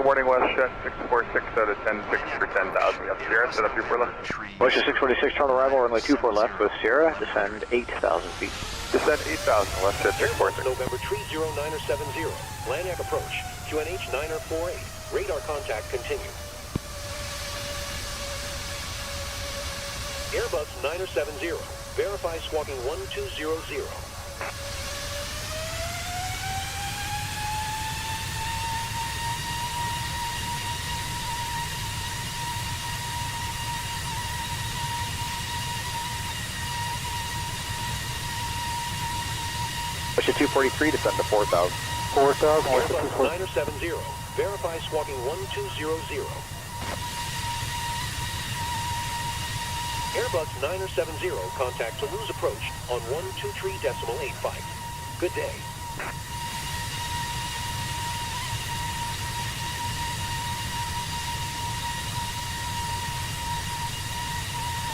good morning, WestJet 646 out of 106 for 10,000. Yep, Sierra, set up your 4 left. WestJet 646, turn arrival, runway 24 left with Sierra, descend 8,000 feet. Descend 8,000, WestJet 646. November 30970, Lanyard approach, QNH 9048, radar contact continue. Airbus 9070, verify squawking 1200. WestJet 243, descend to 4,000. 4,000, Airbus 9070, verify squawking 1200. Airbus 9070, contact Toulouse approach on 123.85. Good day.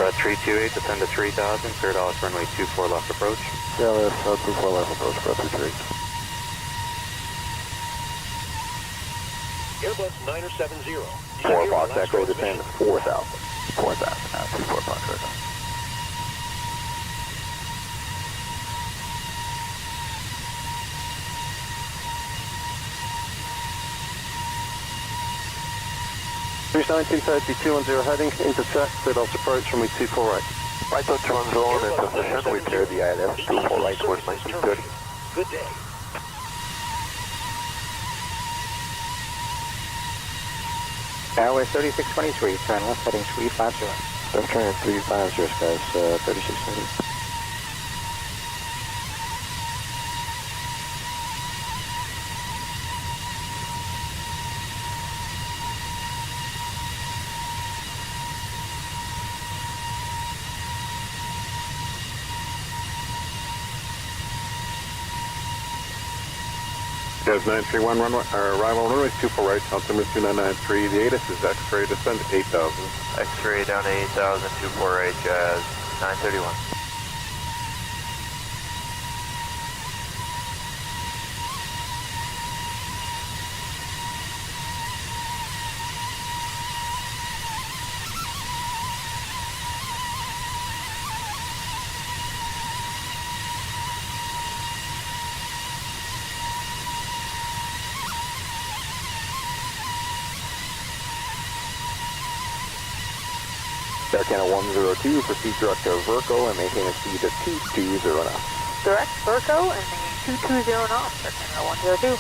Brad 328, descend to 3,000, cleared off runway 24 left approach. Yeah, that's 24 left approach, Brad 328. Airbus 9070. 4 Fox, echo, descend to 4,000. 4,000, 24 Fox right now. Cruise 1930, 210 heading, intersect, cleared off approach, runway 24 right. Right to turn zone and position, we clear the ILS 24 right towards 1930. Good day. Airway 3623, turn left heading 350. Left turn 350, guys, 3630. Guys, 931 runway, arrival runway 24 right, altimeter 2993. The ATIS is X-ray, descend 8,000. X-ray down to 8,000, 248, Jazz 931. Air Canada 102, proceed direct to Verco and maintain a speed of 220 knots. Direct Verco and maintain 220 knots, Air Canada 102.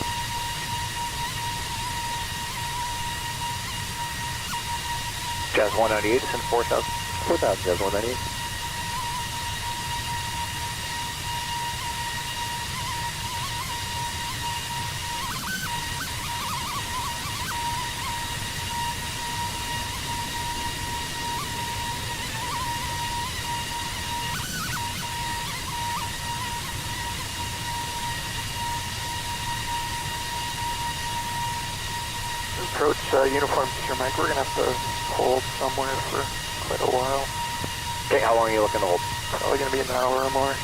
Jazz 198, descend 4,000. 4,000, Jazz 198. Approach uniform teacher Mike, we're going to have to hold somewhere for quite a while. Okay, how long are you looking to hold? Probably going to be an hour or more.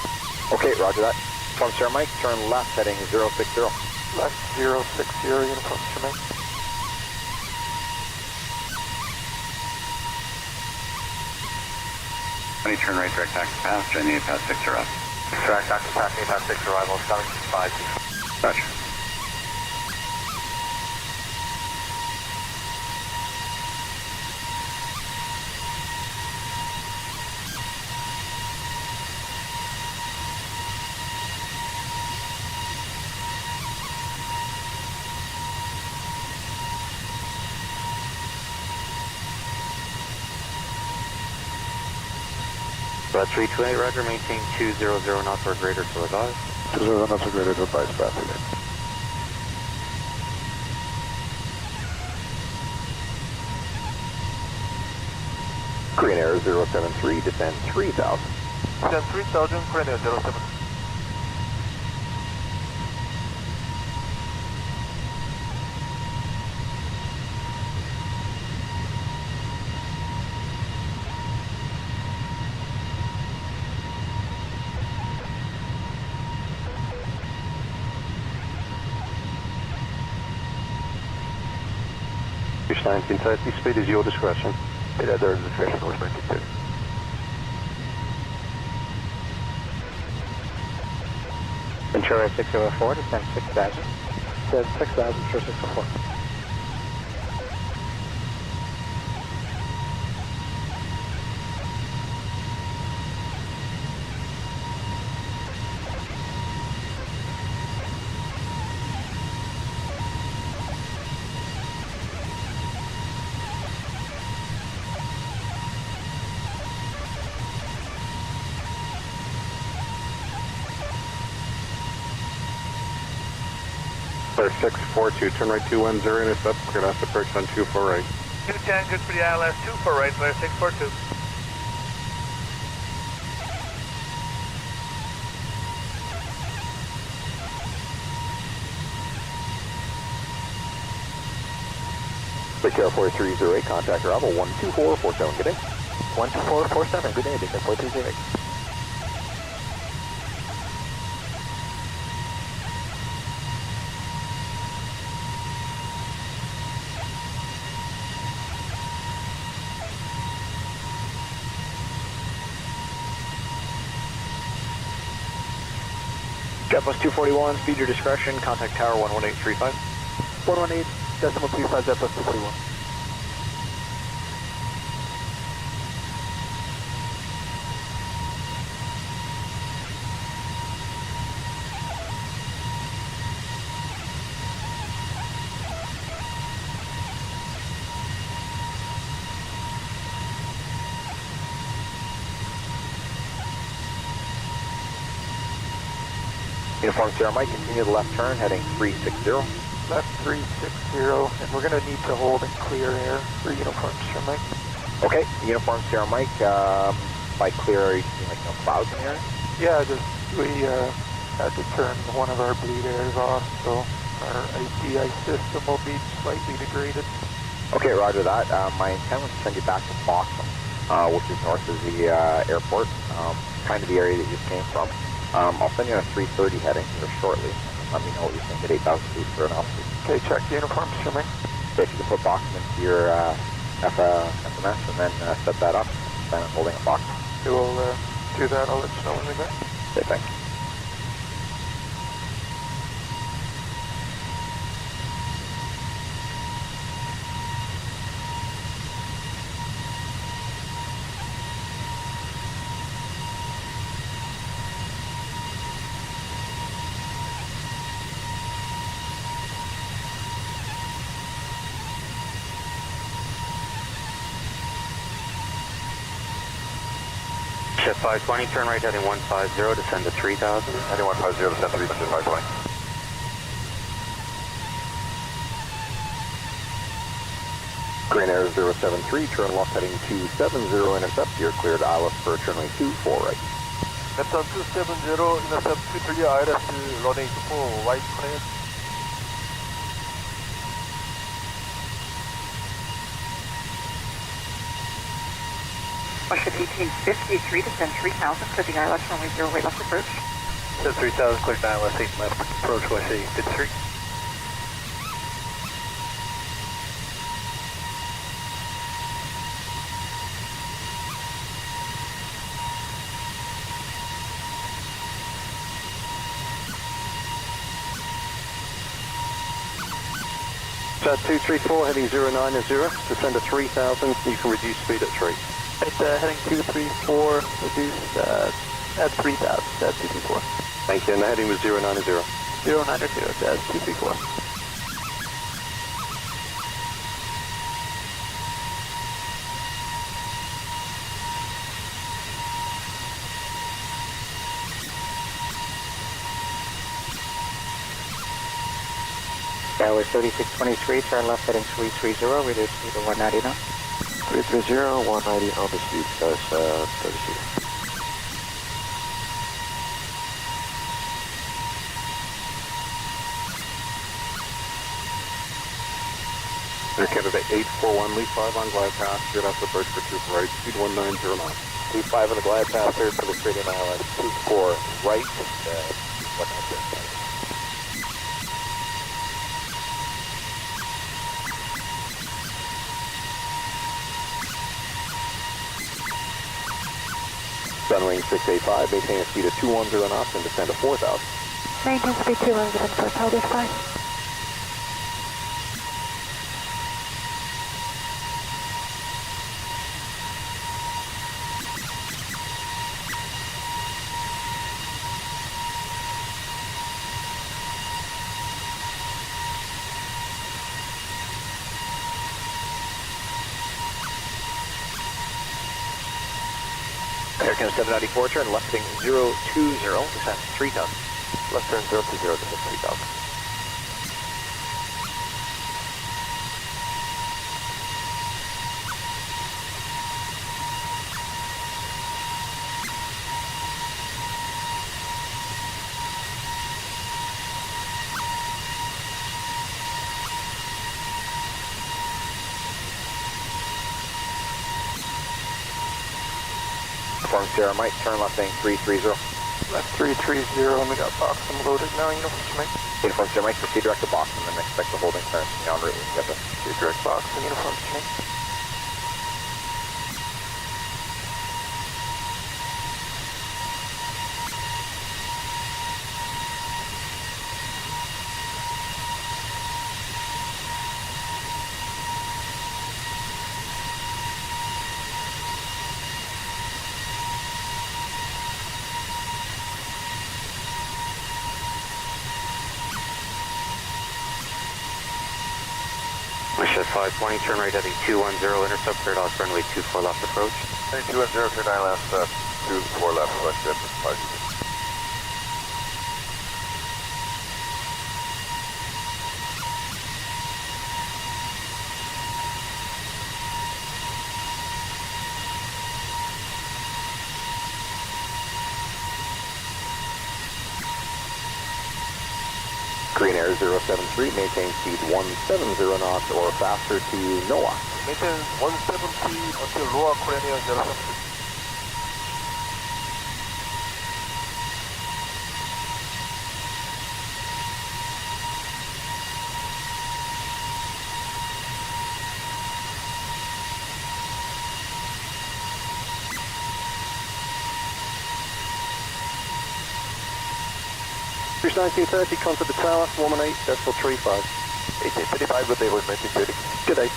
Okay, roger that. Uniform Sierra Mike, turn left heading 060. Left 060, uniform teacher Mike. Any turn right, direct taxi pass, and 8 past 6 are up. Direct taxi pass 8 past 6, arrival 750. Roger. Brad 328, roger, maintain 200 knots or greater to advise. 200 knots or greater to advise, Brad 328. Korean Air 073, descend 3,000. Descend 3,000, Korean Air 073. Fish 1930, speed is your discretion. Speed at their discretion, course 1930. Ventura 604, descend 6,000. Descend 6,000, Ventura 604. Clear 642, turn right 210, intercept, clear last approach on 248. 210, good for the ILS, 24 right, clear 642. Victor 4308, contact Bravo 12447, good day. 12447, good day, Victor 4308. JetBus 241, speed your discretion, contact tower 11835. 118.35, JetBus 241. Uniform Sierra Mike, continue the left turn, heading 360. Left 360, and we're going to need to hold and clear air for Uniform Sierra Mike. Okay, Uniform Sierra Mike, by clear, are you seeing like no clouds in here? Yeah, we had to turn one of our bleed airs off, so our ICI system will be slightly degraded. Okay, roger that. My intent was to send you back to Boston, which is north of the airport, kind of the area that you just came from. I'll send you on a 330 heading here shortly. Let me know what you think at 8,000 feet for an altitude. Okay, check Uniform Sierra Mike. Okay, if you can put Boston into your FMS and then set that up, plan on holding a box. We will do that. I'll let you know when we get. Okay, thanks. Jet 520, turn right heading 150, descend to 3000. Heading 150, descend to 520. Green Air 073, turn left heading 270, intercept, you're cleared ILS for runway 24 right. Lepton 270, intercept 23 ILS, running 24 right, clear. Russia 1853, descend 3000, clear the ILS runway 0 right left approach. Descend 3000, clear the ILS 8 left, approach YC 53. Jet 234, heading 090, descend to 3,000, you can reduce speed at 3. Right, heading 234, reduce at 3,000, at 234. Thank you, and the heading was 090. 090, at 234. Tower 3623, turn left heading 330, reduce speed to 190 now. 330, 190 on the speed, guys, 32. Air Canada 841, lead 5 on glide path, straight off the bridge for 2 right, speed 1909. Lead 5 on the glide path, cleared for the straight in ILS 24 right, 190. Sunwing 685, maintain a speed of 210 knots and descend to 4,000. Maintain speed 210 for Talbot 5. American 794, turn left heading 020, descend 3,000. Left turn 020, descend 3,000. Perform Sierra Mike, turn left heading 330. Left 330, and we got Boxham loaded now, uniform Mike. Uniform Sierra Mike, proceed direct to Boston and expect the holding clearance en route. Get the Direct Boxham, uniform Mike. MSFS 520, turn right heading 210, intercept, cleared off runway 24 left approach. 210, turn 9 left, 24 left, select jet, 5. Green Air 073, maintain speed 170 knots or faster to NOAA. Maintain 170 until lower Korean 073. Cruise 1930, contact the tower, 118.35. 1835, good day, was 1930. Good day.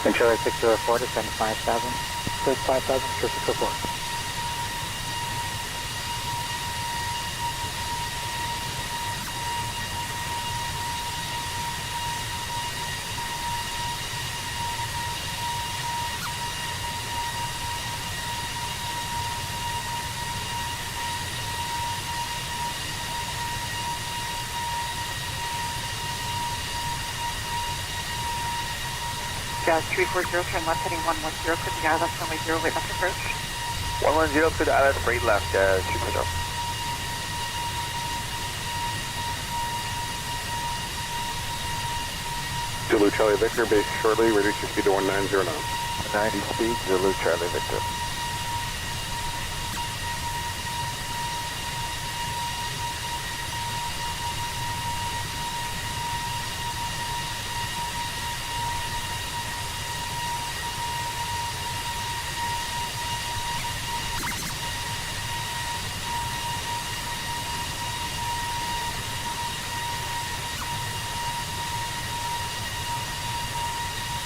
Controller 604, descend 5,000. Descend 5,000, control 604. Jazz 340, turn left heading 110, could be ILS runway 0 left approach. 110, to the ILS, straight left, 340. Zulu Charlie Victor, base shortly, reduce your speed to 190 knots. 90 speed, Zulu Charlie Victor.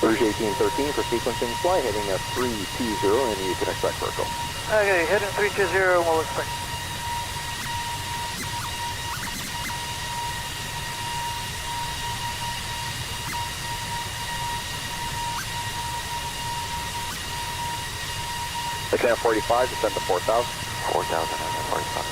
Rouge 1813 for sequencing, fly heading at 320 and you can expect vertical. Okay, heading 320, we'll expect. Exam 45, descend to 4,000. 4,000 and 45.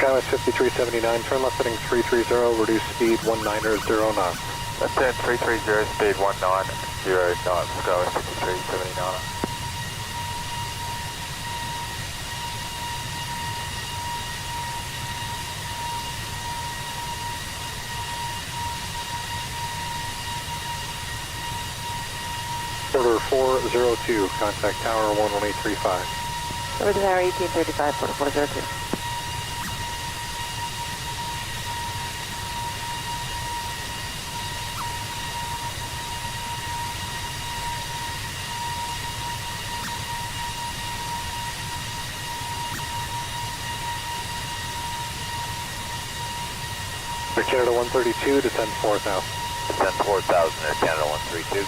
Skywest 5379, turn left heading 330, reduce speed 190 knots. That's it, 330, speed 190 knots, Skywest 5379. Order 402, contact tower 11835. Over to tower 1835, Porter 402. Air Canada 132, descend 4000. Descend 4000, Air Canada 132.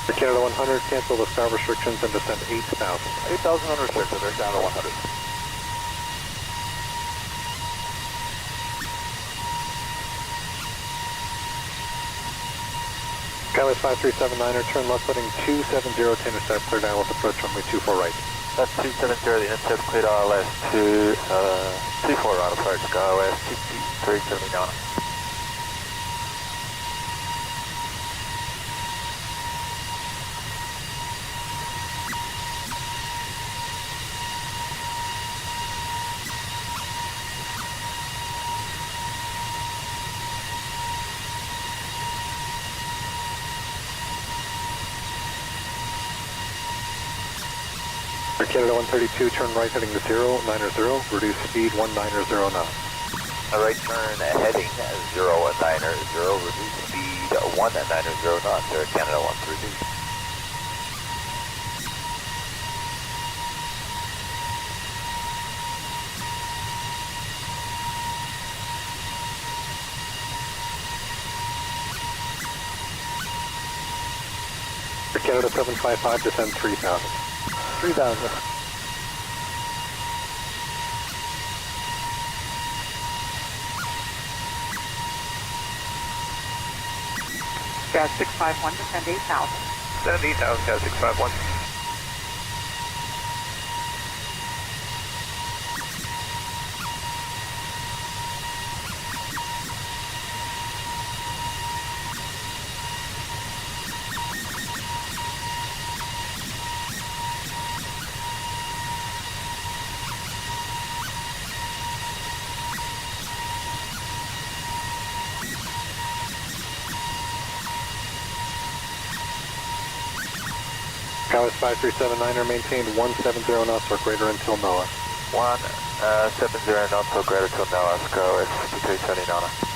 Air Canada 100, cancel the star restrictions and descend 8000. 8000 unrestricted, Air Canada 100. Skywest 5379, turn left heading 270 to intercept, clear down with approach runway 24 right. That's 270, the intercept cleared ILS to 24 right approach, Skywest 5379. Air Canada 132, turn right heading to 090, reduce speed 190 knots. A right turn heading 090, reduce speed 190 knots, Air Canada 132. Air Canada 755, descend 3000. 3000. Jazz 651, descend 8000. Descend 8000, Jazz 651. Skywest 5379, maintained 170 knots or greater until NOAA. 170 knots or greater till now, Skywest 5379.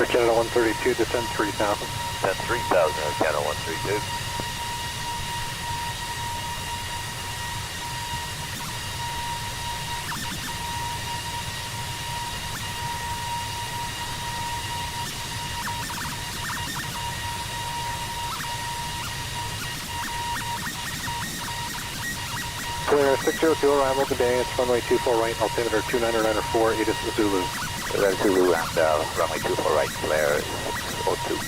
Air Canada 132, descend 3000. Descend 3000, Air Canada 132. Clear 602, arrival today, it's runway 24 right, altimeter 29904, 8 is Zulu. That's Zulu and runway 24 right, clear 602.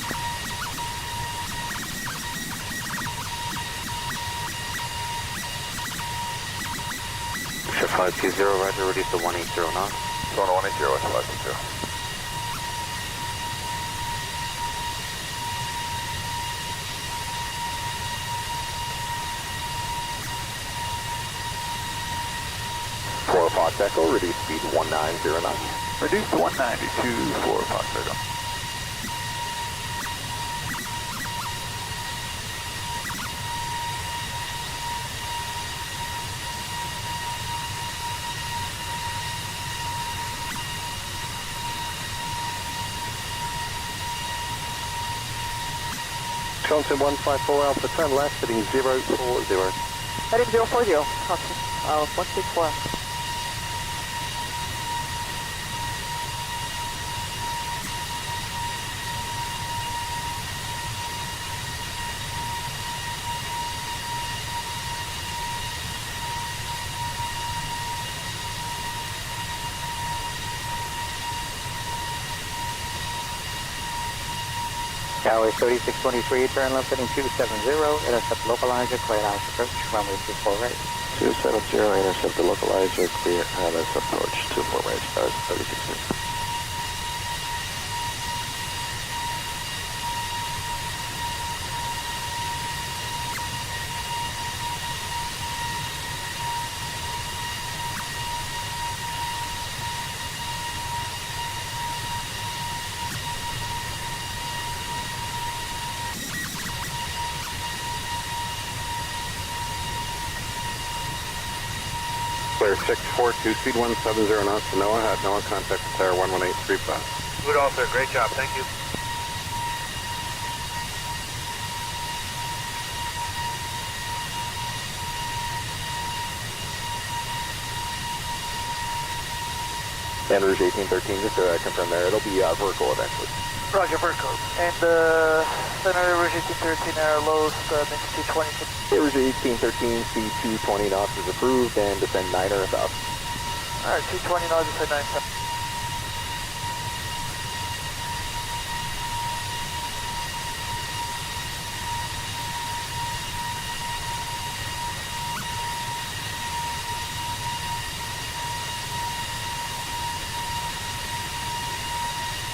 Shift 520, roger, reduce to 180 knots. 180, West 520. Fox Echo, reduce speed 190 knots. Reduce to 192 for Fox Echo. Wisconsin 154 Alpha, turn left, heading 040. Heading 040, copy. 164. Tower 3623, turn left heading 270, intercept localizer, clear house approach, runway 24 right. 270, intercept the localizer, clear Alice approach, 24 right, stars 36. Clear 642, speed 170 knots to NOAA, had NOAA contact with tower 11835. Good all, sir. Great job. Thank you. Rouge 1813, just to confirm there, it'll be vertical eventually. Roger, Vertical. And center Rouge 1813, lows, next 220. Rouge 1813, speed 220 knots is approved, and descend 9 or south. Alright, 220 knots, descend 9 south.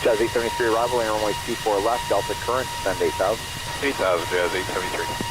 Jazz 873 arrival, air runway 24 left, Delta current, descend 8,000. 8,000, Jazz 873.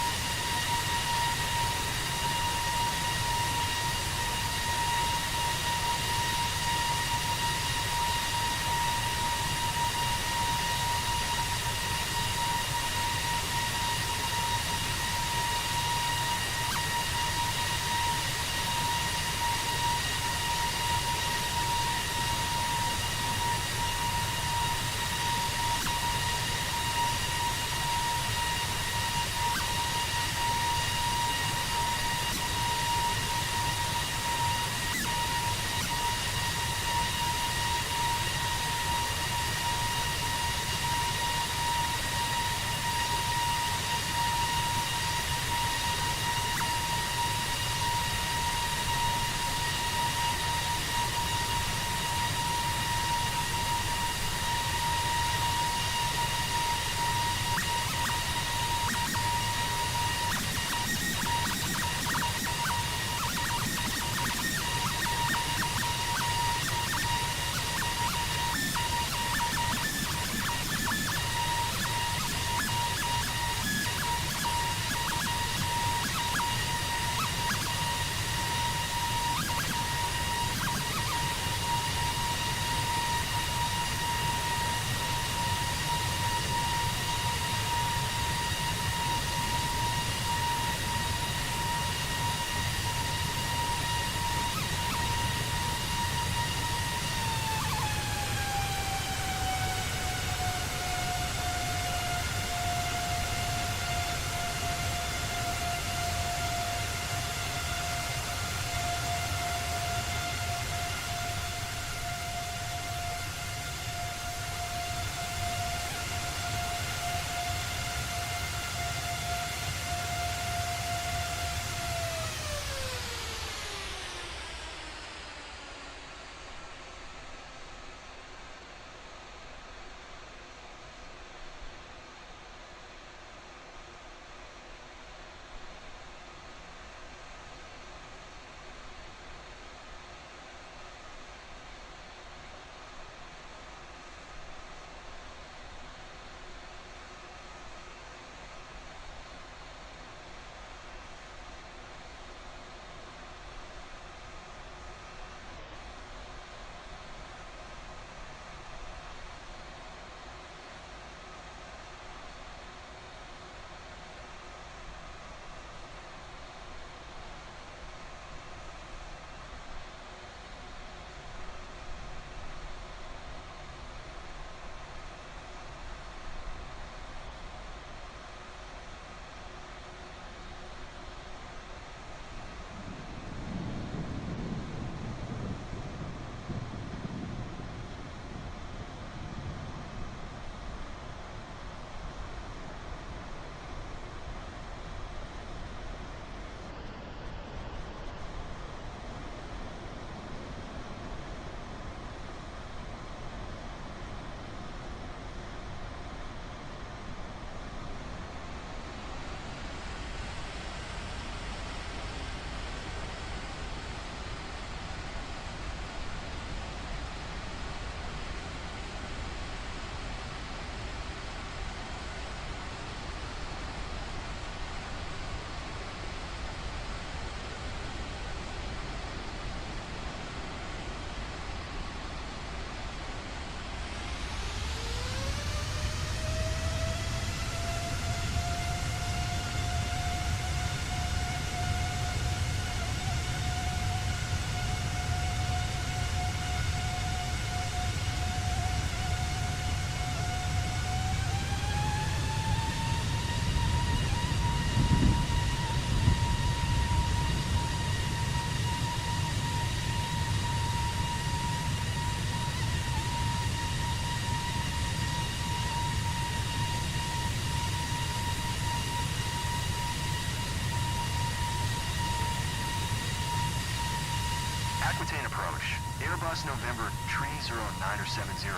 Aquitaine approach. Airbus November 30970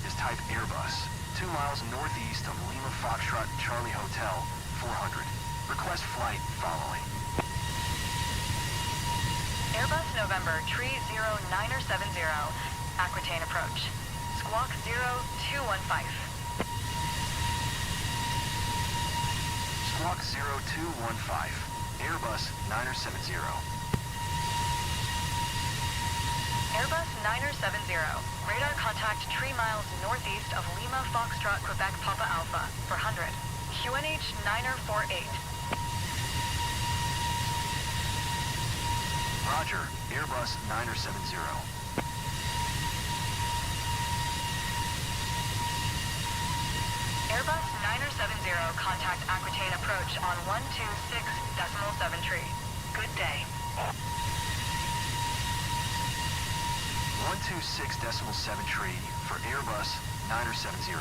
is type Airbus. 2 miles northeast of Lima Foxtrot Charlie Hotel, 400. Request flight following. Airbus November 30970, Aquitaine approach. Squawk 0215. Squawk 0215. Airbus 970. Airbus 970. Radar contact 3 miles northeast of Lima Foxtrot Quebec Papa Alpha, 400. QNH 948. Roger, Airbus 970. Airbus 970, contact Aquitaine approach on 126.73. Good day. 126.73 for Airbus 970.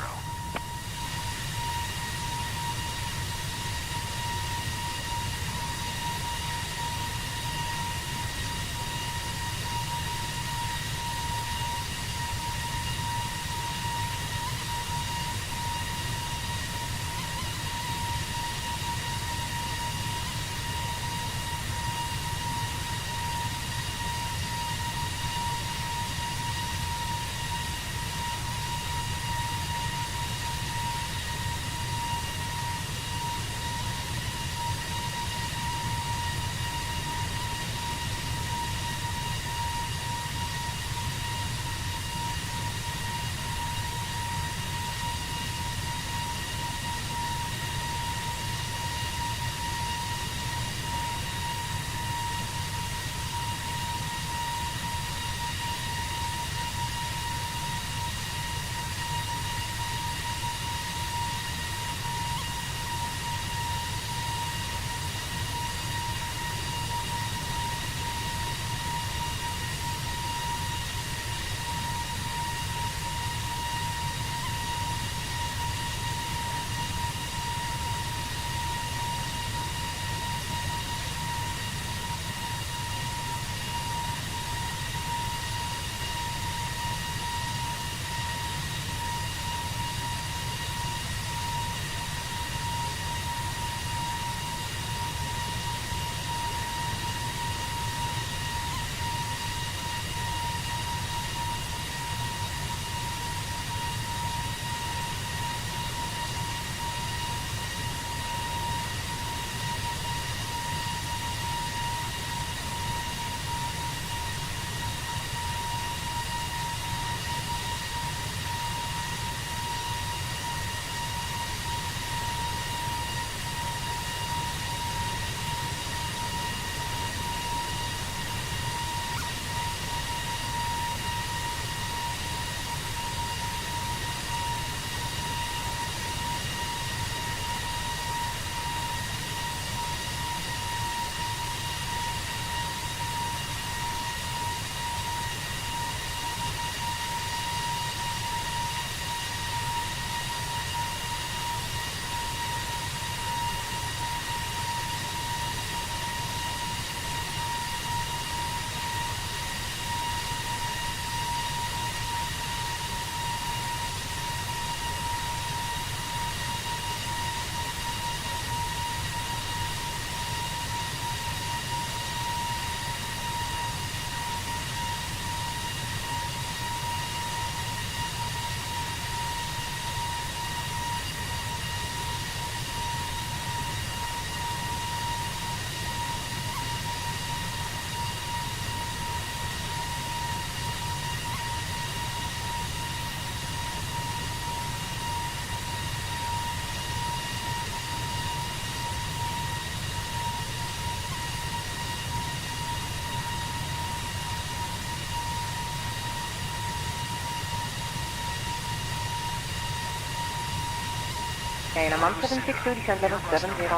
Okay, I'm on 762, descend level 70. 770,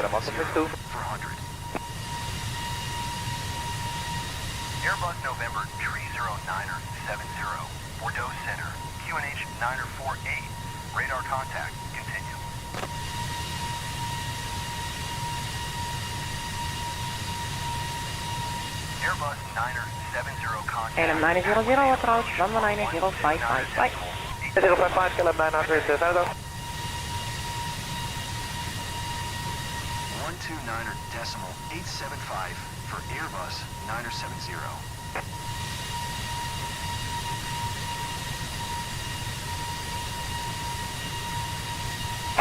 I'm on 762. 400. Airbus November 30970, Bordeaux Center, QNH 948. Radar contact, continue. Airbus 970 contact. KLM 900 approach, runway 9055, bye. 055, KLM 900, Canada. 129.875 for Airbus 970.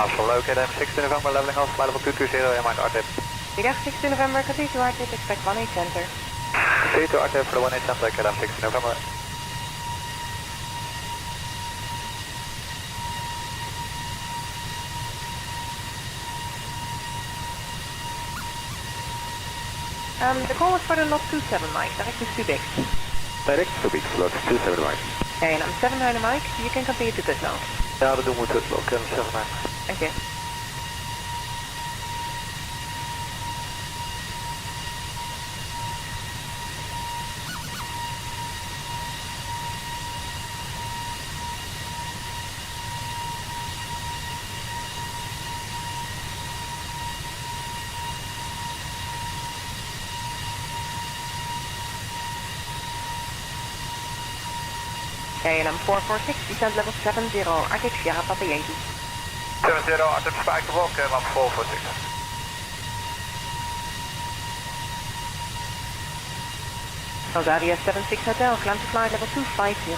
Alpha located, 16 November, leveling off, flight level 220, mind RTIP. Goedendag, 16 November, continue to RTIP, expect 18 center. Continue to RTIP for the 18 center, KLM 16 November. The call was for the lot 27 Mike, direct to Subic. Direct Subic, slot 27 Mike. KLM 79 Mike, you can continue to good zone. Ja, dat doen we tussen, KLM 7 Thank you. KLM 446, descent level 70, Arctic Sierra Papa Yankee. 70, RTIP spike walk, KLM 446. Rosaria 76 Hotel, climb to flight level 250.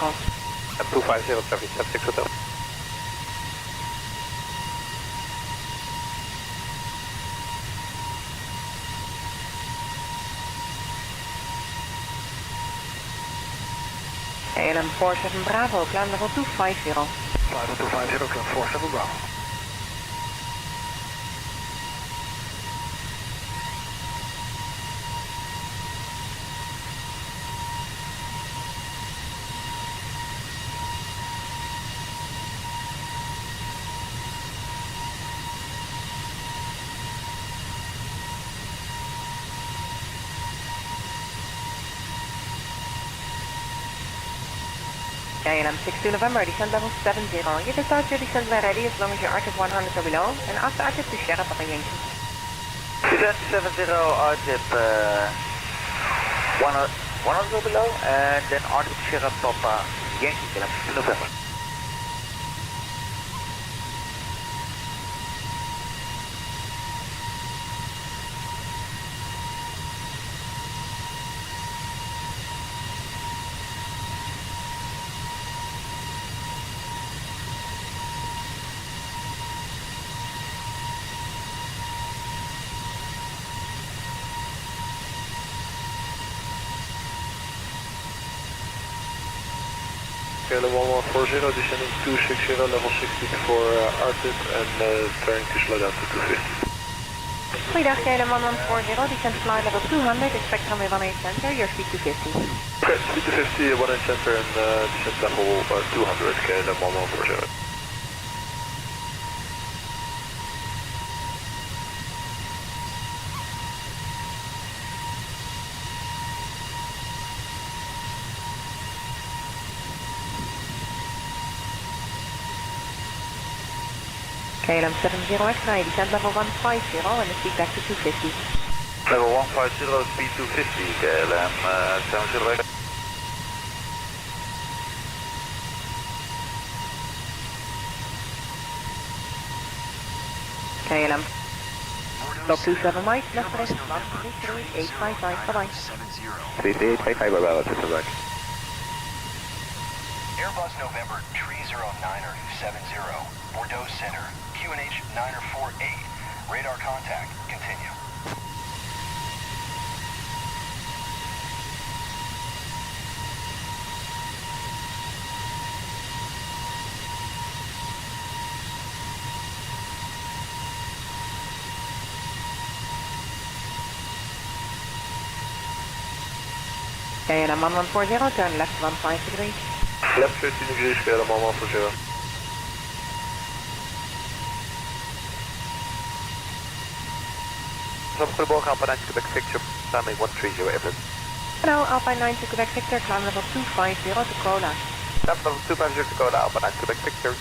250, traffic 76 Hotel. KLM 47 Bravo, climb level 250. Flight level 250, KLM 47 Bravo. KLM 62 November, descent level 70. You can start your descent when ready as long as your RTIP 100 or below, and after RTIP to Sierra Papa Yankee. Descent 70, RTIP 100 or below, and then RTIP Sierra Papa Yankee, KLM 62 November. KLM 1140, descending 260, level 16 for RTIP, and trying to slow down to 250. Goeiedag, KLM 1140, descent flight level 200, expect runway 18 center, your speed 250. Okay, speed 250, 18 center, and descent level 200, KLM 1140. KLM 70 X-ray, descent level 150 and the speed back to 250. Level 150, speed 250, KLM 70 X. KLM. Lot 27 Mike, left for 855, bye-bye. 3855, bye-bye, bye-bye. Airbus November 309er 70, Bordeaux Center, QNH 948, radar contact, continue. KLM 1140, turn left 15 degrees. Left 15 degrees, KLM 1140. Goedemorgen, Alpine 9 Quebec Victor, landing 130 Airport. Hello, Alpine 9 to Quebec Victor, climb level 250 to Cola. Climb level 250 to Cola, Alpine 9 Quebec Victor.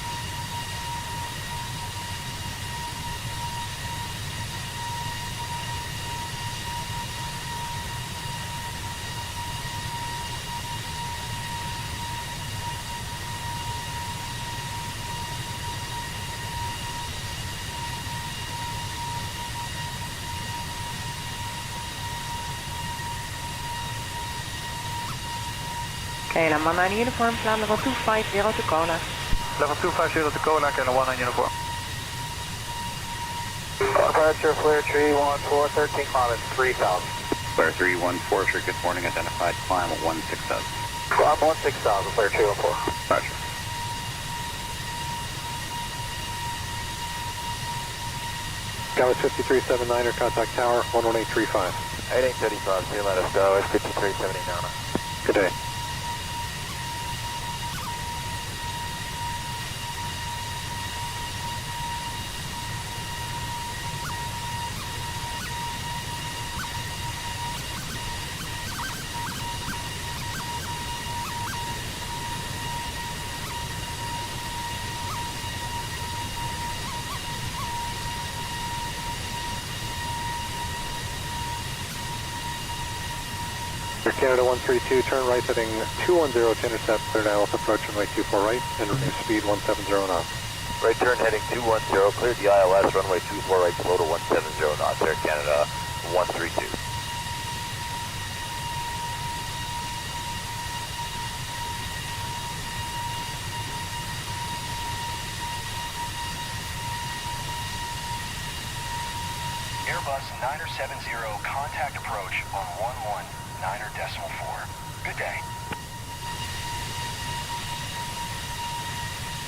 KLM 19 uniform, flight level 250 to Kola. Level 250 to Kola, KLM 19 uniform. Departure, flare 314, 13 climb at 3,000. Flare 314, good morning, identified climb at 16,000. Climb 16,000, flare 314. Roger. Galaxy 5379er, contact tower 11835. 8835, see you, let us go, it's 5379. Good day. Canada 132, turn right heading 210 to intercept, clear now with approach runway 24 right and reduce speed 170 knots. Right turn heading 210, clear the ILS, runway 24 right, slow to 170 knots, Air Canada 132. Airbus 970, contact approach on 11.9.4. Good day.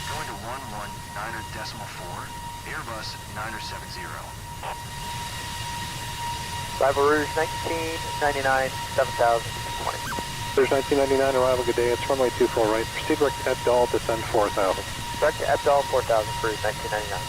Going to 11.9.4, Airbus 970. Arrival Rouge 1999, 7,020. There's 1999, arrival, good day, it's runway 24 right, proceed direct to Abdal, descend 4,000. Direct to Abdal 4,000, cruise 1999.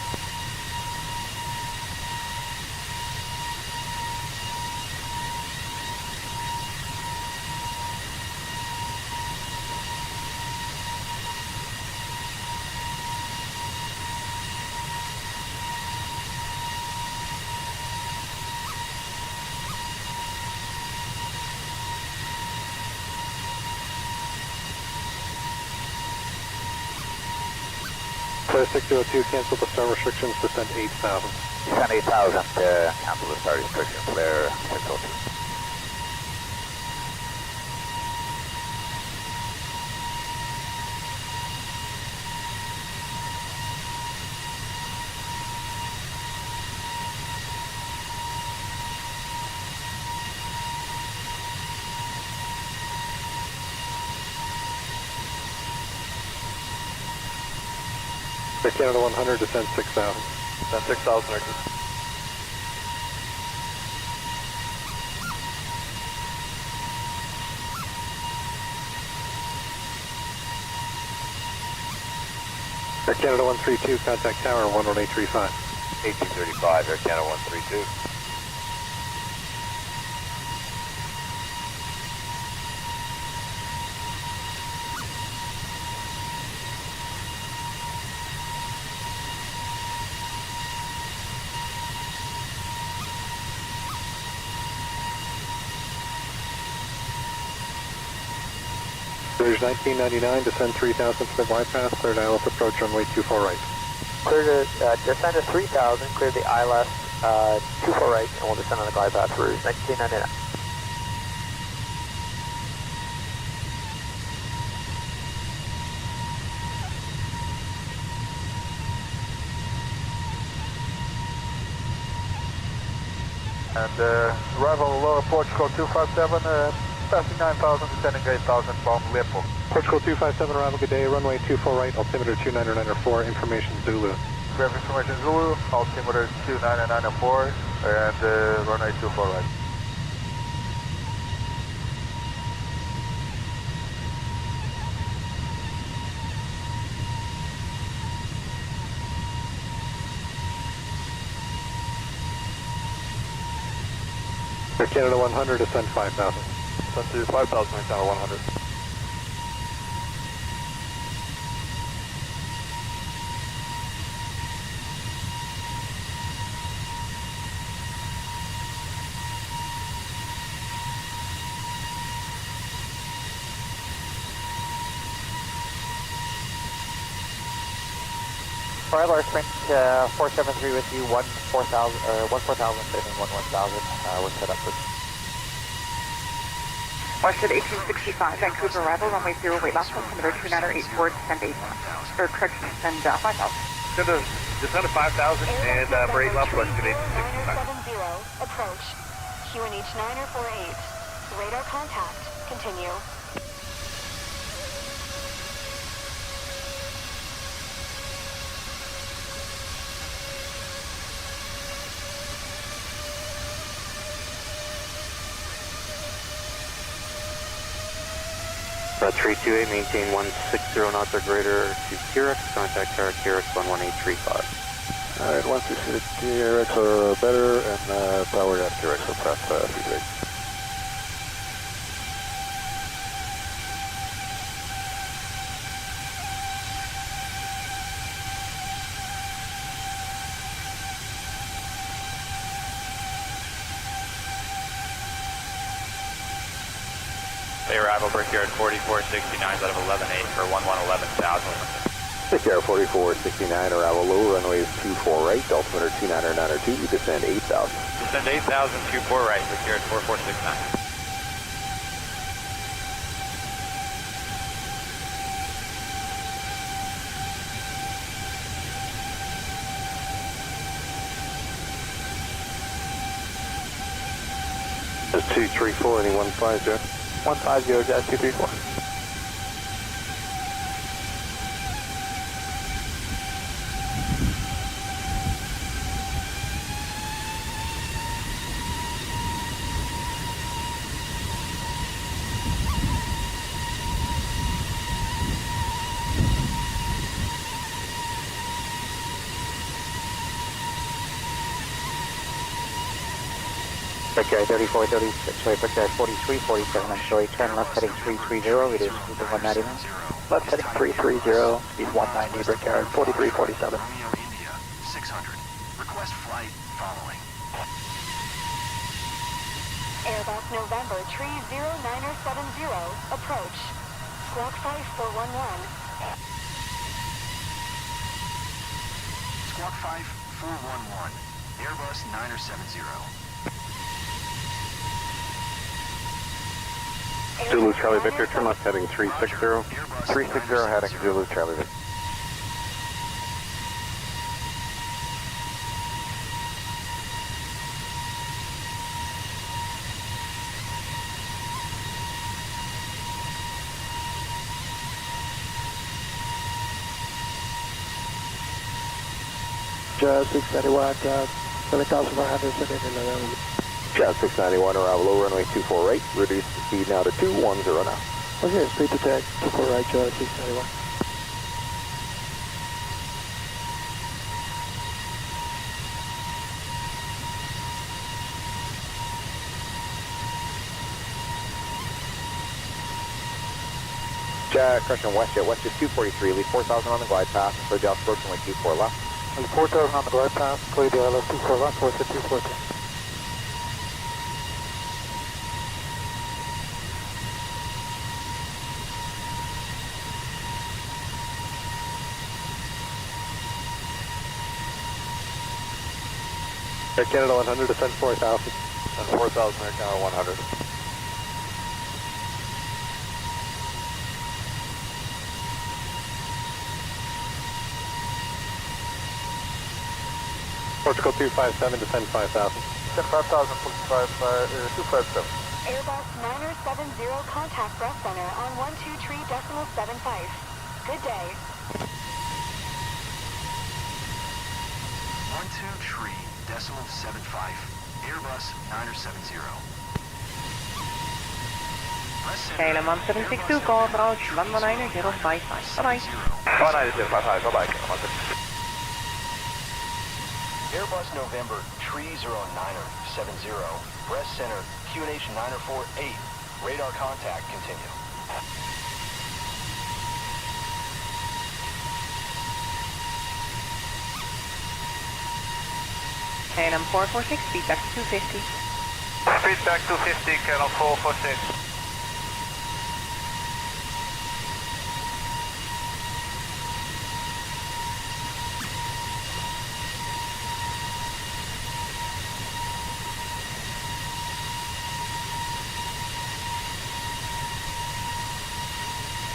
Clear 602, cancel the start restrictions, descend 8,000. Descend 8,000, cancel the start restriction, clear 602. Air Canada 100, descend 6,000. Descend 6,000, exit. Air Canada 132, contact tower 11835. 1835, Air Canada 132. There's 1999, descend 3,000 for the glide path, clear to ILS approach runway 24 right. Clear to, descend to 3,000, clear the ILS 24 right, and we'll descend on the glide path Rouge 1999. And arrival lower Portugal 257, passing 9,000, descending 8,000, bound Leopold. Portugal 257, arrival, good day, runway 24 right, altimeter 29904, information Zulu. Grab information Zulu, altimeter 29904, and runway 24 right. Air Canada 100, descend 5,000. Descend to 5,000, Air Canada 100. Arrival Sprint 473 with you, 14,000, 14,000, 1,000, we're set up for. Westwood 1865, Vancouver arrival, runway 0, weight loss, altimeter 2984, descend 8, or correct, descend 5,000. Descend to 5,000 and braid left, Westwood 1865. 970, approach. QNH 948. Radar contact. Continue. About 328, maintain 160 knots or greater to QRX, contact tower QRX 11835. Alright, 160 QRX or better, and tower at QRX will press 328. They arrival Brickyard 4469 out of 11.8 for 1111,000. Brickyard 4469, arrival low, runway is 24 right, altimeter 29902, descend 8,000. Descend 8,000, 24 right, Brickyard 4469. That's 234, any 150? 150, Jazz 234. Brickyard 3436, sorry, Brickyard 4347, I'm sorry, turn left heading 330, reduce speed to 190 knots. Left heading 330, speed 190, Brickyard 4347. Romeo India 600. Request flight following. Airbus November, tree 0970, approach. Squawk 5411. Squawk 5411. Airbus 970. Zulu Charlie Victor, turn left heading 360. 360 heading Zulu Charlie Victor. Jazz 691, 7,400, send in 11. Jazz 691, arrival low, runway 24 right, reduce the speed now to 210 now. Okay, speed detect, 24 right, Jazz 691. Correction, WestJet 243, leave 4,000 on the glide path, and clear the approach runway 24 left. Leave 4,000 on the glide path, clear the LFCL left, force at 214. Air Canada 100, descend 4,000. And 4,000 Air Canada 100. Portugal 257, descend 5,000. Descend 5,000, 257. Airbus 970, contact breath center on 123.75. Good day. 123.75. Airbus 970. KLM 1762, call approach, 119.055. Bye-bye. 190.55, bye-bye. Airbus November, tree 0970, breast center, QNH 948, radar contact, continue. KLM 446, feedback 250. Feedback 250, Canal 446.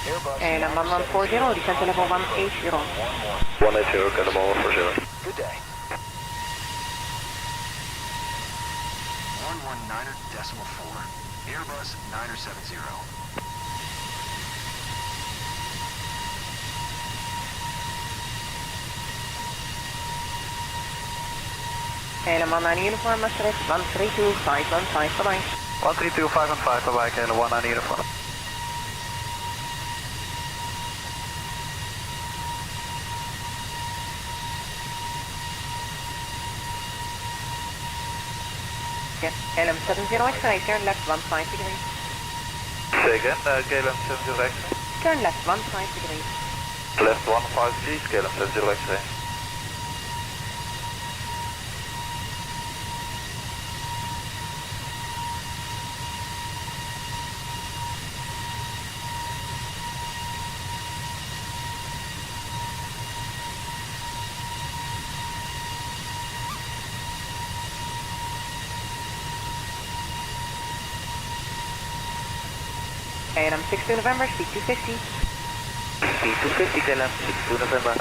And I'm 1140, descent to level 180. 180, okay, I'm 1140. Good day. 119.4, Airbus 970. And I'm on 9 uniform, Master X, 1325, 15, bye-bye. 1325 and 5, bye-bye, KLM 19 uniform. KLM 70 X-ray, turn left 15 degrees. Say again, KLM 70 X-ray. Turn left 15 degrees. Left 15 degrees, KLM 70 X-ray. And I'm 62 November, speed 250. Speed 250, KLM, 62 November.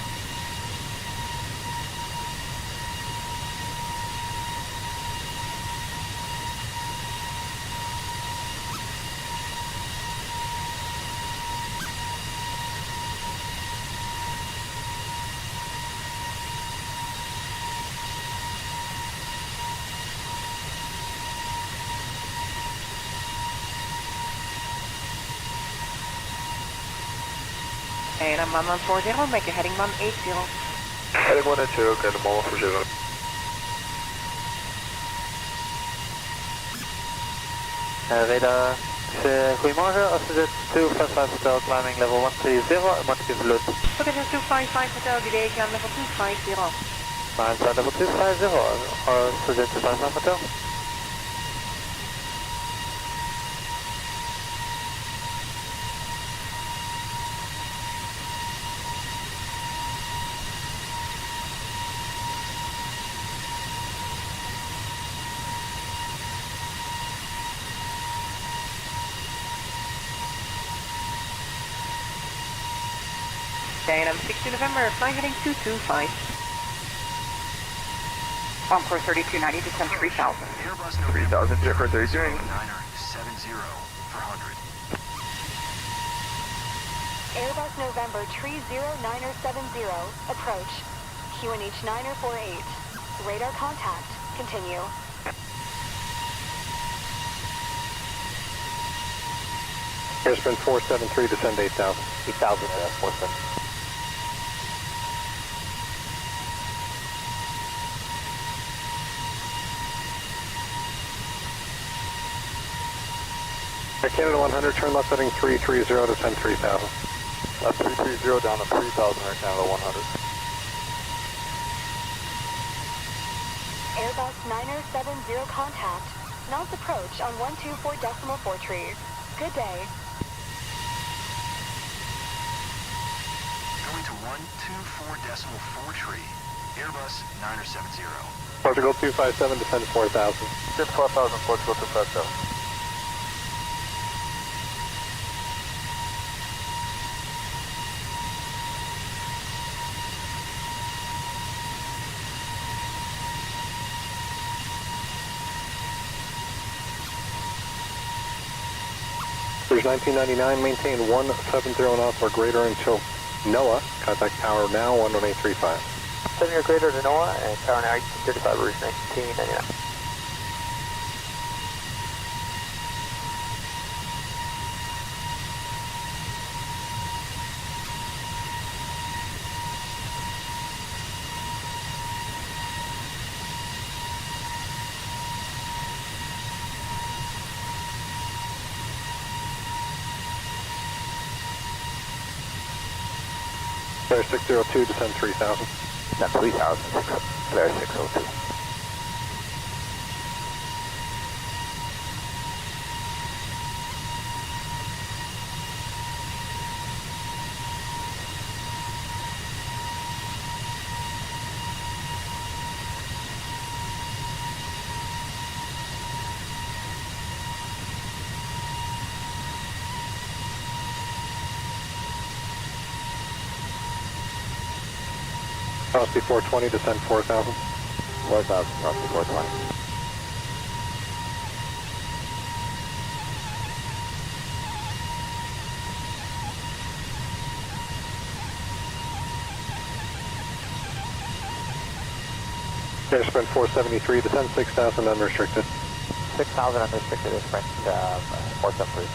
And I'm 1140, make your heading 180. Heading 180, okay, I'm 1140. Radar, goedemorgen, altitude 255 Hotel, climbing level 130, and want to give a look. Look at 255 Hotel, delay on level 250. Climb to level 250, or altitude 255 Hotel. And I'm 60 November, fly heading 225. Encore 3290, descent 3000. Airbus 3000, Jeffrey, 30. 970 for 100. Airbus November 30970, approach. QNH 9048. Radar contact, continue. Brisbane 473, descend 8000. 8,000, 47. Air Canada 100, turn left heading 330, descend 3000. Left 330 down to 3000, Air Canada 100. Airbus 9070 contact. Nose approach on 124.4 trees. Good day. Going to 124.4 tree. Airbus 970. Portugal 257, descend 4000. Descend 4000, Portugal 257. Cruise 1999, maintain 170 knots or greater until NOAA. Contact tower now, 11835. 7 or greater to NOAA, and tower now 1835, Rouge 1999. Air 602, descend 3000. That's 3,000, Air 602. Crossby 420, descend 4,000. 4,000, Crossby 420. Airsprint 473, descend 6,000 unrestricted. 6,000 unrestricted is French 473.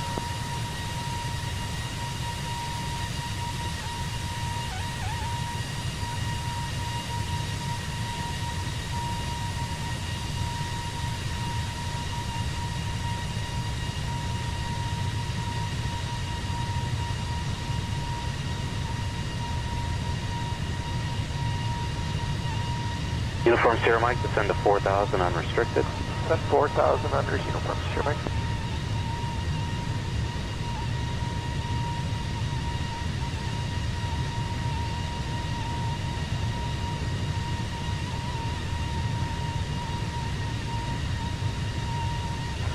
Uniform Sierra Mike, descend to 4,000 unrestricted. Send 4,000 under uniform Sierra Mike.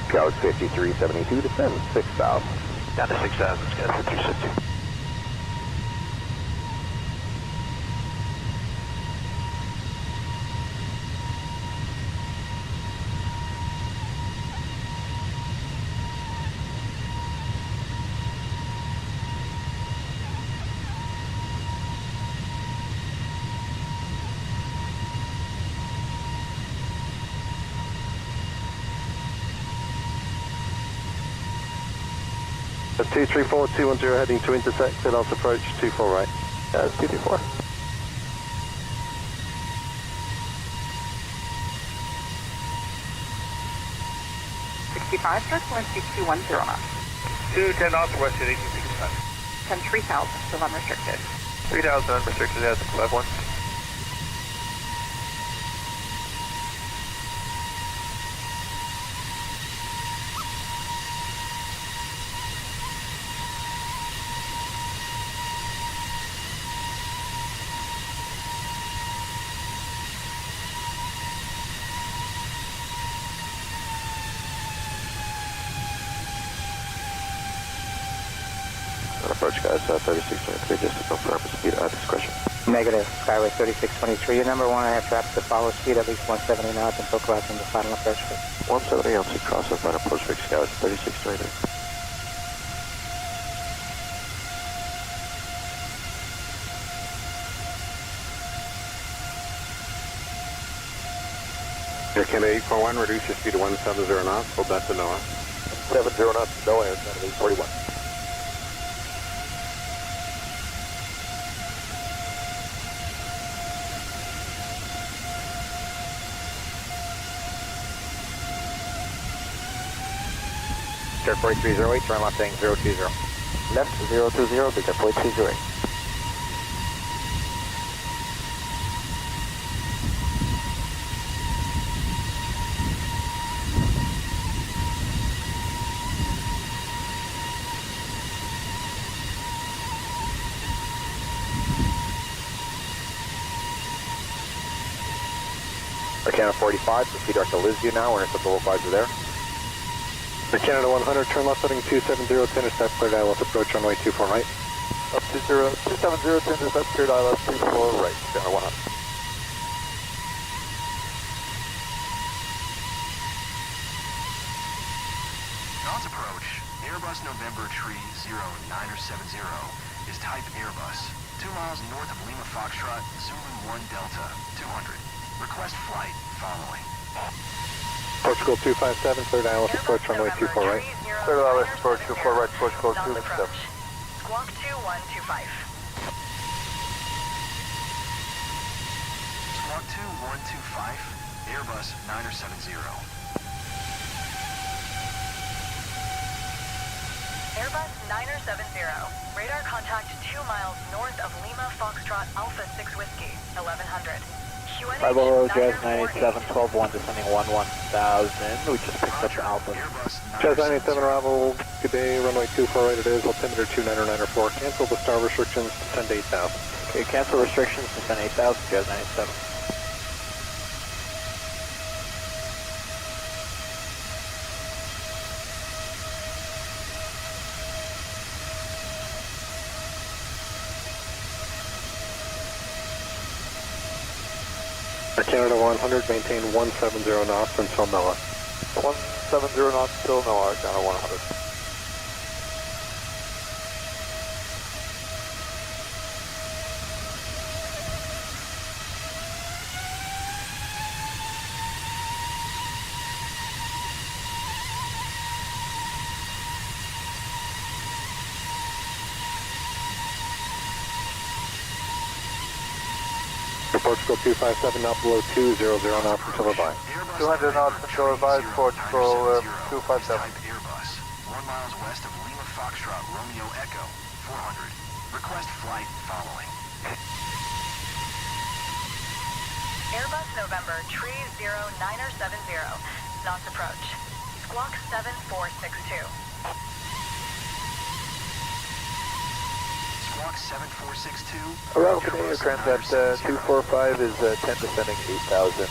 Scout 5372, descend 6,000. Down to 6,000, Scout 5372. At 234, 210 heading to intersect, Philos approach 24 right. 224. Turbulency 210 knots. 210 knots, west at 1865. Send 3,000, still unrestricted. 3,000 unrestricted, that's 51. Approach guys, 3623, just to confirm speed at discretion. Negative. Skyway 3623. Your number one, I have traffic to follow speed at least 170 knots until crossing the final approach. 170 on 6 crosses, line approach big Scout 3623. Air Canada 841, reduce your speed to 170 knots, hold that to NOAA. 70 knots, no air, 841. Start 4308, turn left heading 020. Left 020, big 4308. Arcana 45, proceed direct to Lisview now, intercept the localizer there. Air Canada 100, turn left heading 270 to intercept clear ILS approach runway 24 right. Up 270 to intercept cleared ILS 24 right. Arcana 100. Knots approach. Airbus November Tree 0970 is type Airbus. 2 miles north of Lima Foxtrot, Zulu 1 Delta, 200. Request flight following. Portugal 257, cleared ILS approach runway 24 right. Cleared ILS approach 24 right, Portugal 257. Squawk 2125. Squawk 2125, Airbus 970. Airbus 970. Radar contact 2 miles north of Lima Foxtrot Alpha 6 Whiskey, 1100. QNH 500 Jazz 987, 12-1, descending 11,000. We just picked up the Alpha. Jazz 987 arrival, good day, runway 24 right it is, altimeter 29904. Cancel the star restrictions, descend 8,000. Okay, cancel restrictions, descend 8,000, Jazz 987. Canada 100, maintain 170 knots until NOAA. 170 knots till NOAA, Canada 100. Portugal 257, now below 200 knots until advised. 200 knots until advised, Portugal 257. Airbus, 1 miles west of Lima Foxtrot Romeo Echo, 400. Request flight following. Airbus November, tree 0970, knots approach. Squawk 7462. Squawk 7462. Around Canadian Transat 245 is 10 descending 8,000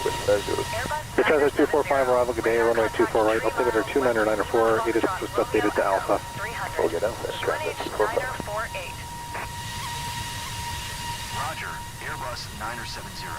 with 0. The Transat 245, arrival good day, runway 24 right, altimeter 29904, 86 just updated to Alpha. We'll get Alpha, Transat 245. Roger, Airbus 970.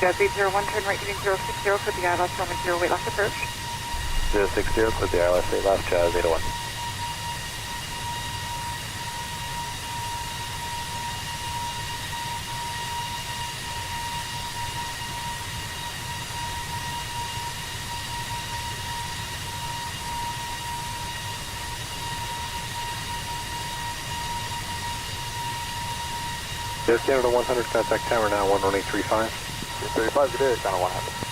Jazz 801, turn right using 060 for the ILS 10, weight loss approach. 060, clear the ILS 8 last, Jazz 801. There's Canada 100, contact tower now, 11835. 35 good day, Canada 100.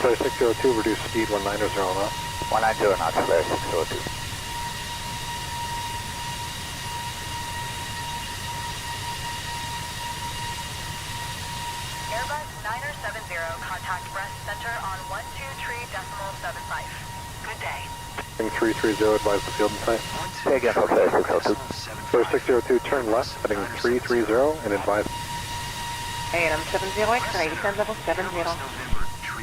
Flare 602, reduce speed 190 knots. 190 knots, flare 602. Airbus 970, contact breast center on 123.75. Good day. 330, advise the field in sight. Say again, flare 602. Flare 602, turn left, heading 330, and advise. AM 70 X-ray, descend level 70.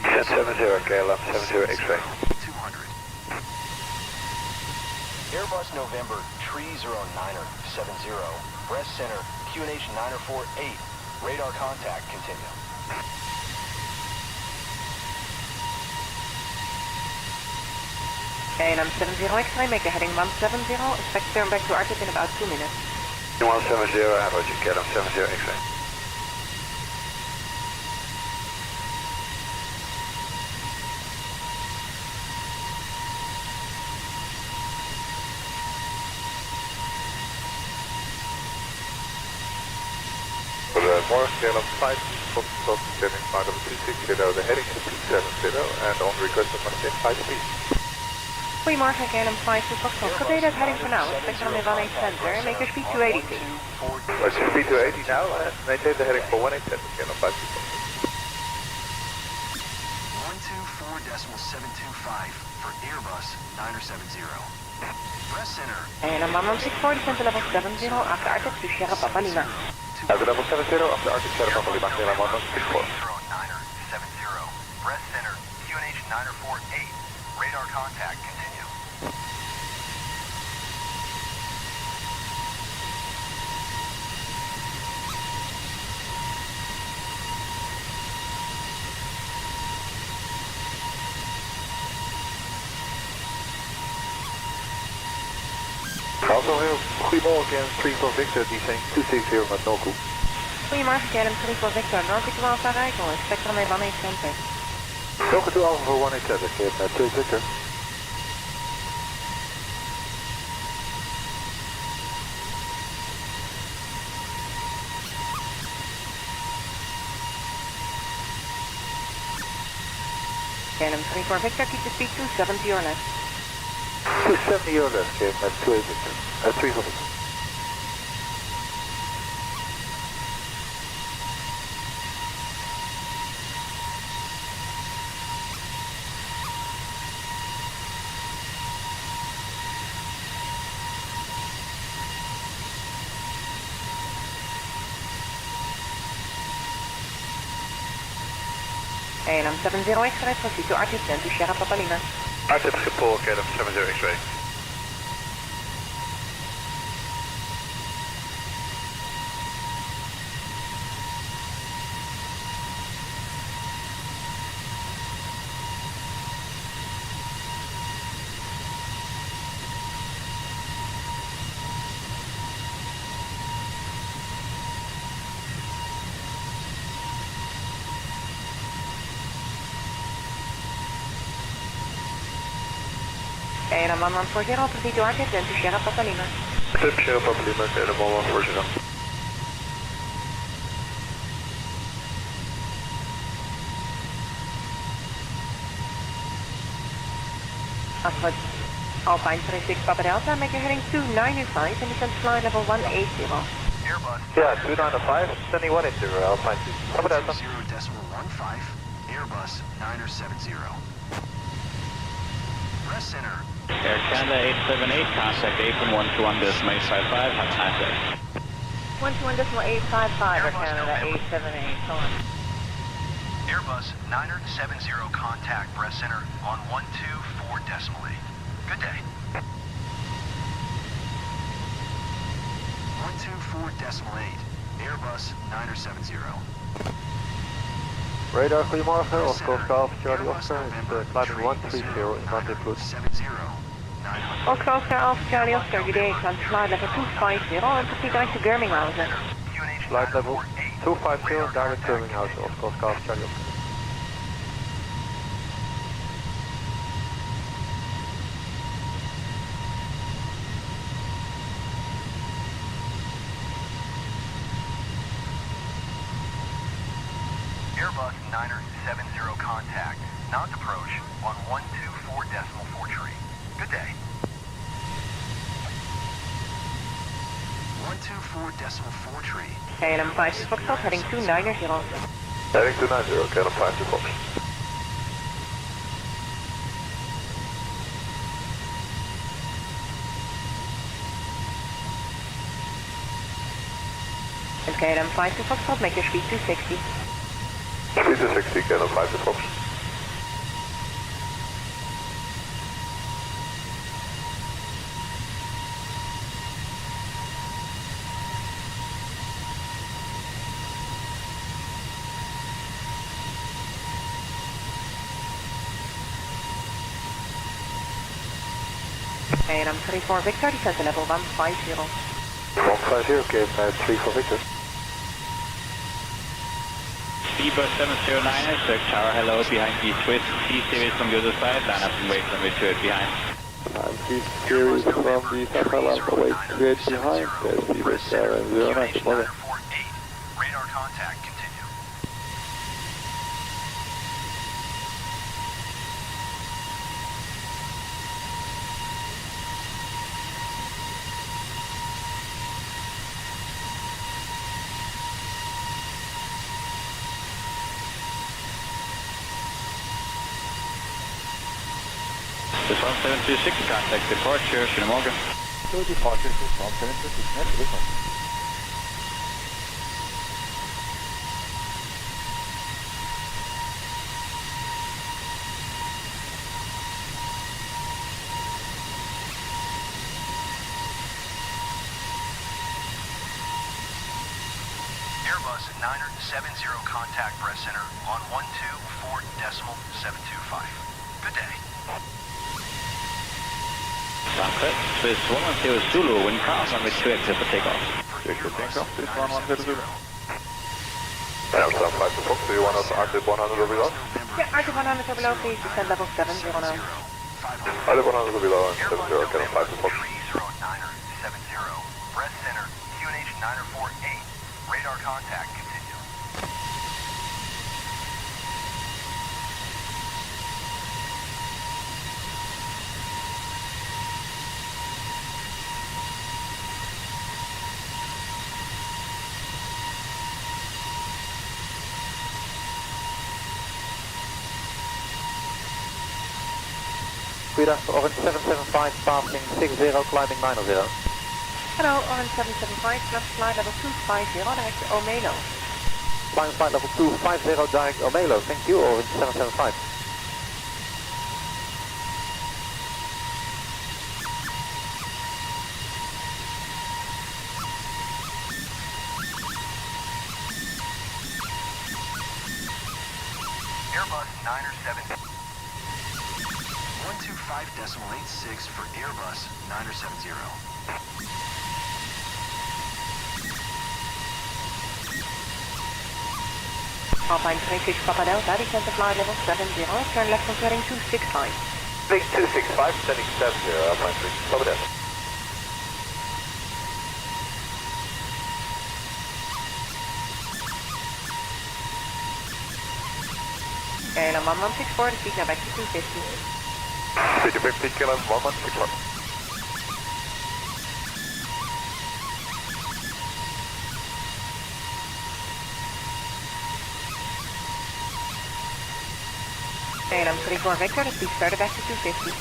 1070, KLM 70 X-ray. 200. Airbus November, tree 0970, breast center, QNH 948, radar contact, continue. AM 70 X-ray, make a heading 170, expect to turn back to Arctic in about 2 minutes. 170, Roger, KLM 70 X-ray. Morris KLM 5, descending flight of 260, the heading is 270, and on request of maintain 5 speed. Goedemorgen, KLM 5 to Foxtrot. Good day, that's heading for now. Expect runway 18 center, make your speed 280. Right, speed 280 now, and maintain the heading for 18 center, KLM 5 to 124.725 for Airbus 970. Breast center. And I'm 164, descend to level 70, after Arctic to Sierra Papa Lima. After level 70, after Arctic Sierra Papa Lima, KLM 164. 0970, breast center, QNH 948, radar contact, continue. Also heel goedemorgen, 3 for Victor, descending 260 met Noku. Goedemorgen, KLM 3 for Victor, Nordic to Alpha Rikel, expect runway 18 center. Noku to Alpha for 187, KLM 2 Victor. KLM 34 Victor, keep the speed 270 or less. 270 or less, KLM 28 Victor. 3 for Victor. KLM 70 X-ray, proceed to RTIP 10 to Sierra Papa Lima. RTIP Schiphol, KLM 70 X-ray. KLM 1140, proceed to RTIP 10 to Sierra Papa Lima. RTIP Sierra Papa Lima, KLM 1140. Alpha Alpine 36 Papa Delta, make your heading 2905 and descend flight level 180. Airbus. Yeah, 295, sending 180, Alpine 2. Papa Delta. 0.15, Airbus 970. Press center. Air Canada 878, contact 811.121.855, have a nice day. 121.855 Air Canada 878, go on. Airbus 970, contact press center on 124.8. Good day. 124.8, Airbus 970. Radar, goedemorgen, Oscar Golf, Charlie Oscar, it's climbing 130 in rendezvous. 70, 900. Oscar Oscar Alpha Charlie Oscar, good day, on flight level 250 and proceed direct to Birmingham. Flight level 250, direct Birmingham, Oscar Golf, Charlie Oscar. Airbus 970 contact, not approach on 124.43. Good day. 124.43. KLM 5 Foxtrot, heading 290. Heading 290, KLM 5 Fox. And KLM 5 Foxtrot, make your speed 260. Speed to 60, KLM 5 Fox. KLM 34 Victor, descend to level 150. 150, KLM 3 for Victor. Airbus 709, circle tower, hello, behind the Swiss C-Series from the other side, line up and wait for me to it behind. And this series from the Sakaland away straight behind, Airbus 709, tomorrow. Radar contact, continue. This 1726, contact departure, goedemorgen. So departure is 1726, net different. Airbus 970 contact press center on 124.725. Good day. Danke. Swiss 110 Zulu, wind cross, runway 2 exit for takeoff. KLM 5 Fox, do you want us to RTIP 100 or below? Yeah, RTIP 100 or below, please descend level 709. RTIP 100 or below and 70, KLM 5 Fox. 30970, press center, QNH 948, radar contact, continue. Goeiedag, Orange 775, passing 60, climbing 90. Hello, Orange 775, climb flight level 250, direct to Omelo. Climbing flight level 250, direct Omelo. Thank you, Orange 775. Airbus 970. 125.86 for Airbus 970. Alpine 36 Papa Delta, descend to flight level 70, turn left on heading 265. Big 265, descending 70, Alpine 36 Papa Delta. KLM 1164, the speed now back to 250. Speed to 50, KLM 1164. KLM 34 Victor, the speed started back to 250.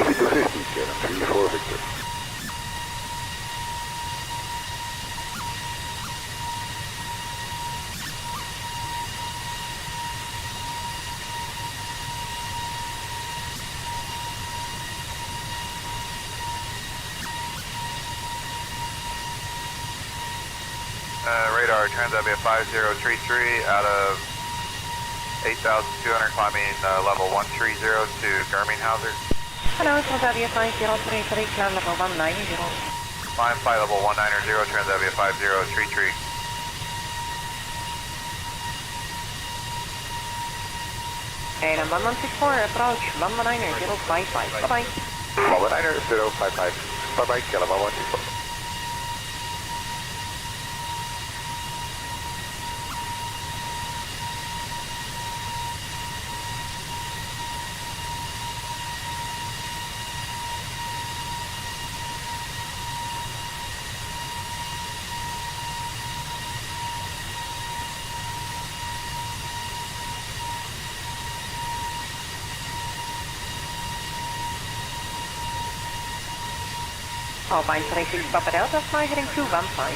Speed to 50, KLM 34 Victor. Radar, Transavia 5033 out of 8,200 climbing level 130 to Garminghauser. Hello, Transavia 5033, climb level 190. Climb flight level 190, Transavia 5033. KLM 1164, approach 190.055. Bye-bye. 190.055. Bye-bye, KLM 1164. Alpine 36 Papa Delta, fly heading 215.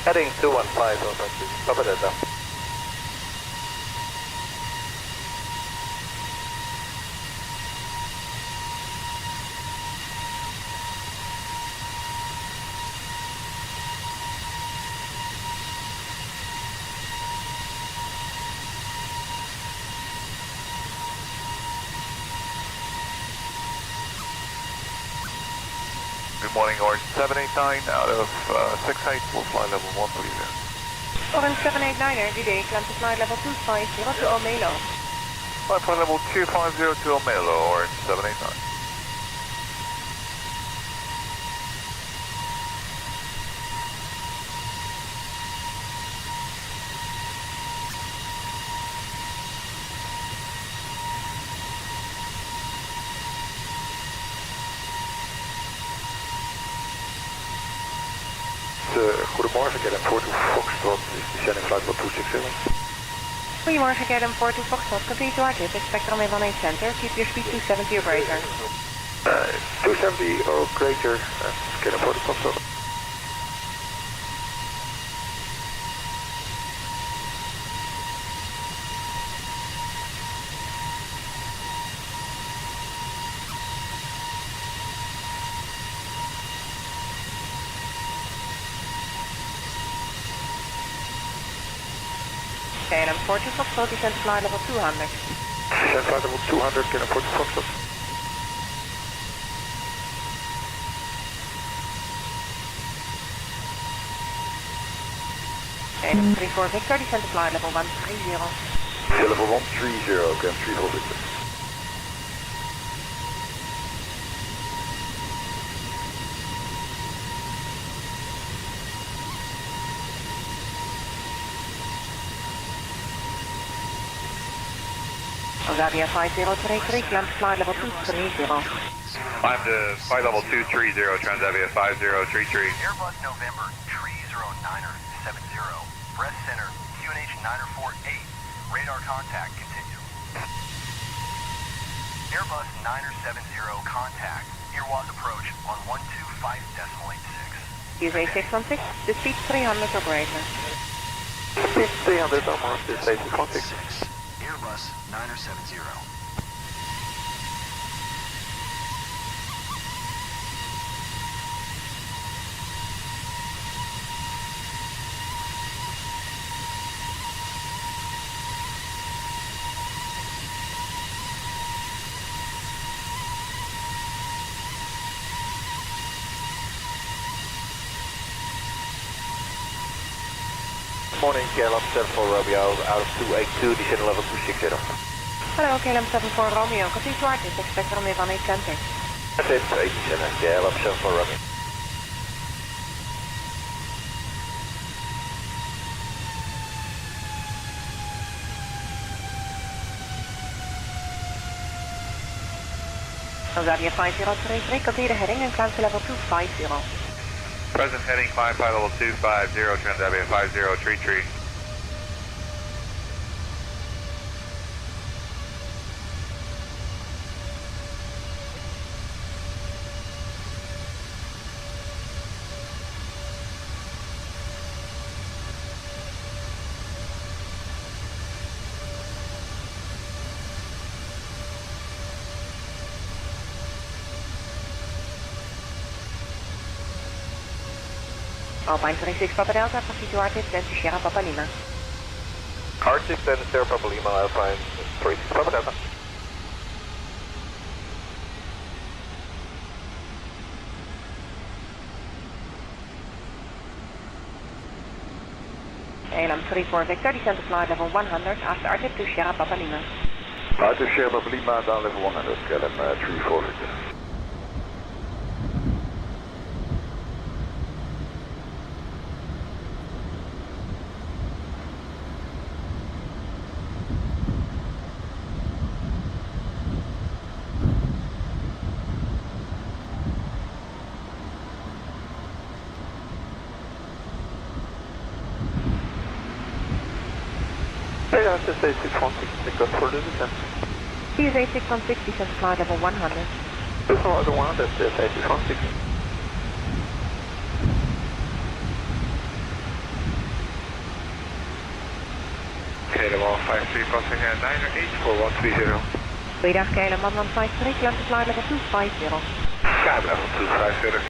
Heading 215, Alpine 36 Papa Delta. Good morning, Orange 789 out of 68 for flight level 130. Orange 789er, DD, climb to flight level 250 to Omelo. Flight level 250 to Omelo, Orange 789. Goedemorgen, KLM 42 Foxtrot, descending flight level 260. Goedemorgen, KLM 42 Foxtrot, continue to our tip, expect runway 18 center, keep your speed 270 or greater. 270 or greater, KLM 42 Foxtrot. KLM 42 Foxtrot, descend to flight level 200. Descend flight level 200, KLM 42 Foxtrot. KLM 34 Victor, descend to flight level 130. Level 130, KLM 34 Victor. Transavia 5033, climb to flight level 230. Climb to flight level 230, Transavia 5033. Airbus November 309er 70. Breast center, QNH 948. Radar contact, continue. Airbus 970 contact. Earwas approach on 125.86. USA 616, the speed 300 or greater. Speed 300 or more, USA 616. Airbus 970. Morning, KLM 74 Romeo, out of 282, descending level 260. Hello, KLM 74 Romeo, continue to artist, expect runway 18 center. That's it, 87, KLM 74 Romeo. Tanzania 5033, continue the heading and climb to level 250. Present heading, climb flight level 250, Transavia 5033. Alpine 26 Papa Delta, proceed to artist and to Sierra Papa Lima. Arctic and Sierra Papa Lima, Alpine 36 Papa Delta. KLM 34 Victor, descend to flight level 100, after artist to Sierra Papa Lima. Arctic Sierra Papa Lima, down level 100, KLM 34 Victor. Hey, USA 616, take off for the descent. USA 616, descend to flight level 100. There's no other one, that's USA 616. KLM 53, passing 908 for 130. Goeiedag KLM 153, climb to flight level 250. Climb level 250.